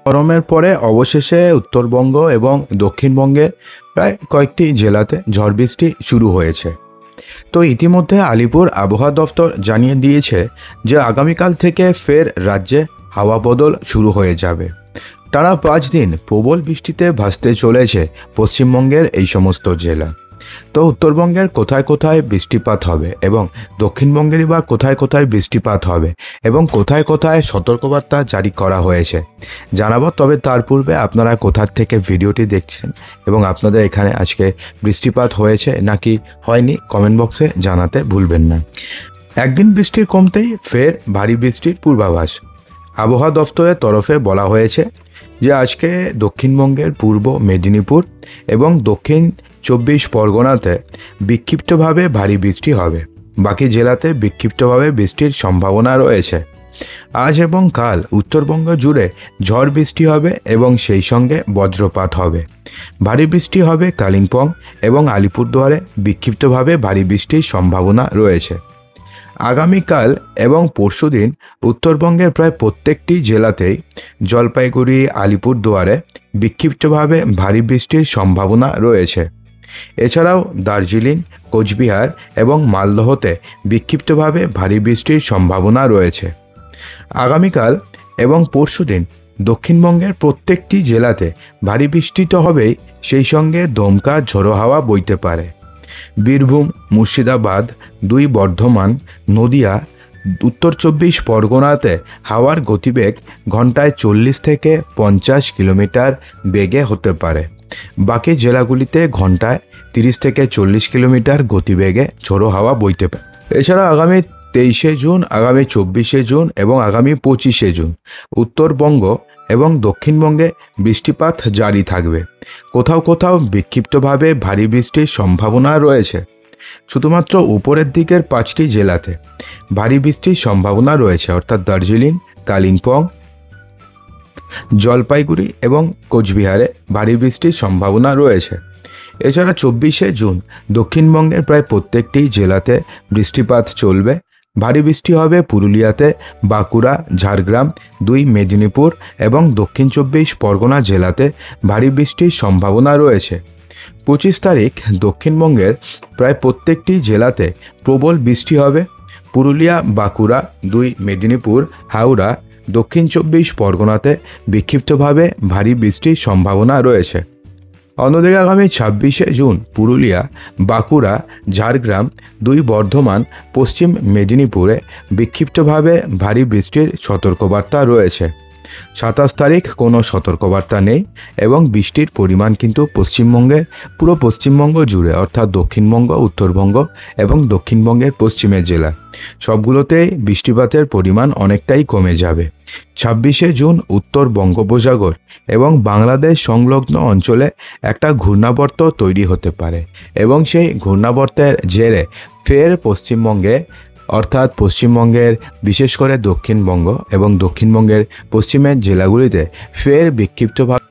গরমের পরে অবশেষে উত্তরবঙ্গ এবং দক্ষিণবঙ্গের প্রায় কয়েকটি জেলাতে ঝড় বৃষ্টি শুরু হয়েছে। তো ইতিমধ্যে আলিপুর আবহাওয়া দফতর জানিয়ে দিয়েছে যে আগামীকাল থেকে ফের রাজ্যে হাওয়া বদল শুরু হয়ে যাবে। টানা 5 দিন প্রবল বৃষ্টিতে ভাসতে চলেছে পশ্চিমবঙ্গের এই সমস্ত জেলা। তো উত্তরবঙ্গের কোথায় কোথায় বৃষ্টিপাত হবে এবং দক্ষিণবঙ্গেরই বা কোথায় কোথায় বৃষ্টিপাত হবে এবং কোথায় কোথায় সতর্কবার্তা জারি করা হয়েছে জানাবো। তবে তার পূর্বে আপনারা কোথার থেকে ভিডিওটি দেখছেন এবং আপনাদের এখানে আজকে বৃষ্টিপাত হয়েছে নাকি হয়নি কমেন্ট বক্সে জানাতে ভুলবেন না। একদিন বৃষ্টি কমতেই ফের ভারী বৃষ্টির পূর্বাভাস। আবহাওয়া দফতরের তরফে বলা হয়েছে যে আজকে দক্ষিণবঙ্গের পূর্ব মেদিনীপুর এবং দক্ষিণ 24 পরগনাতে বিক্ষিপ্তভাবে ভারী বৃষ্টি হবে। বাকি জেলাতে বিক্ষিপ্তভাবে বৃষ্টির সম্ভাবনা রয়েছে। আজ এবং কাল উত্তরবঙ্গ জুড়ে ঝড় বৃষ্টি হবে এবং সেই সঙ্গে বজ্রপাত হবে। ভারী বৃষ্টি হবে কালিম্পং এবং আলিপুরদুয়ারে, বিক্ষিপ্তভাবে ভারী বৃষ্টির সম্ভাবনা রয়েছে। আগামীকাল এবং পরশুদিন উত্তরবঙ্গের প্রায় প্রত্যেকটি জেলাতেই জলপাইগুড়ি, আলিপুরদুয়ারে বিক্ষিপ্তভাবে ভারী বৃষ্টির সম্ভাবনা রয়েছে। এছাড়াও দার্জিলিং, কোচবিহার এবং মালদহতে বিক্ষিপ্তভাবে ভারী বৃষ্টির সম্ভাবনা রয়েছে। আগামীকাল এবং পরশুদিন দক্ষিণবঙ্গের প্রত্যেকটি জেলাতে ভারী বৃষ্টি তো হবেই, সেই সঙ্গে দমকা ঝোড়ো হাওয়া বইতে পারে। বীরভূম, মুর্শিদাবাদ, 2 বর্ধমান, নদিয়া, উত্তর 24 পরগনাতে হাওয়ার গতিবেগ ঘন্টায় 40 থেকে 50 কিলোমিটার বেগে হতে পারে। বাকি জেলাগুলিতে ঘন্টায় 30 থেকে 40 কিলোমিটার গতিবেগে ঝোড়ো হাওয়া বইতে পারে। এছাড়া আগামী 23শে জুন, আগামী 24শে জুন এবং আগামী 25শে জুন উত্তরবঙ্গ এবং দক্ষিণবঙ্গে বৃষ্টিপাত জারি থাকবে। কোথাও কোথাও বিক্ষিপ্তভাবে ভারী বৃষ্টির সম্ভাবনা রয়েছে। শুধুমাত্র উপরের দিকের 5টি জেলাতে ভারী বৃষ্টির সম্ভাবনা রয়েছে, অর্থাৎ দার্জিলিং, কালিম্পং, জলপাইগুড়ি এবং কোচবিহারে ভারী বৃষ্টির সম্ভাবনা রয়েছে। এছাড়া 24শে জুন দক্ষিণবঙ্গের প্রায় প্রত্যেকটি জেলাতে বৃষ্টিপাত চলবে। ভারী বৃষ্টি হবে পুরুলিয়াতে, বাঁকুড়া, ঝাড়গ্রাম, 2 মেদিনীপুর এবং দক্ষিণ 24 পরগনা জেলাতে ভারী বৃষ্টির সম্ভাবনা রয়েছে। 25 তারিখ দক্ষিণবঙ্গের প্রায় প্রত্যেকটি জেলাতে প্রবল বৃষ্টি হবে। পুরুলিয়া, বাঁকুড়া, 2 মেদিনীপুর, হাওড়া, দক্ষিণ 24 পরগনাতে বিক্ষিপ্তভাবে ভারী বৃষ্টির সম্ভাবনা রয়েছে। অন্যদিকে আগামী 26শে জুন পুরুলিয়া, বাঁকুড়া, ঝাড়গ্রাম, 2 বর্ধমান, পশ্চিম মেদিনীপুরে বিক্ষিপ্তভাবে ভারী বৃষ্টির সতর্কবার্তা রয়েছে। 27 তারিখ কোনো সতর্কবার্তা নেই এবং বৃষ্টির পরিমাণ কিন্তু পুরো পশ্চিমবঙ্গ জুড়ে, অর্থাৎ দক্ষিণবঙ্গ, উত্তরবঙ্গ এবং দক্ষিণবঙ্গের পশ্চিমের জেলা সবগুলোতেই বৃষ্টিপাতের পরিমাণ অনেকটাই কমে যাবে। 26শে জুন উত্তর বঙ্গোপসাগর এবং বাংলাদেশ সংলগ্ন অঞ্চলে একটা ঘূর্ণাবর্ত তৈরি হতে পারে এবং সেই ঘূর্ণাবর্তের জেরে ফের পশ্চিমবঙ্গে, অর্থাৎ পশ্চিমবঙ্গের বিশেষ করে দক্ষিণবঙ্গ এবং দক্ষিণবঙ্গের পশ্চিমের জেলাগুলিতে ফের বিক্ষিপ্তভাবে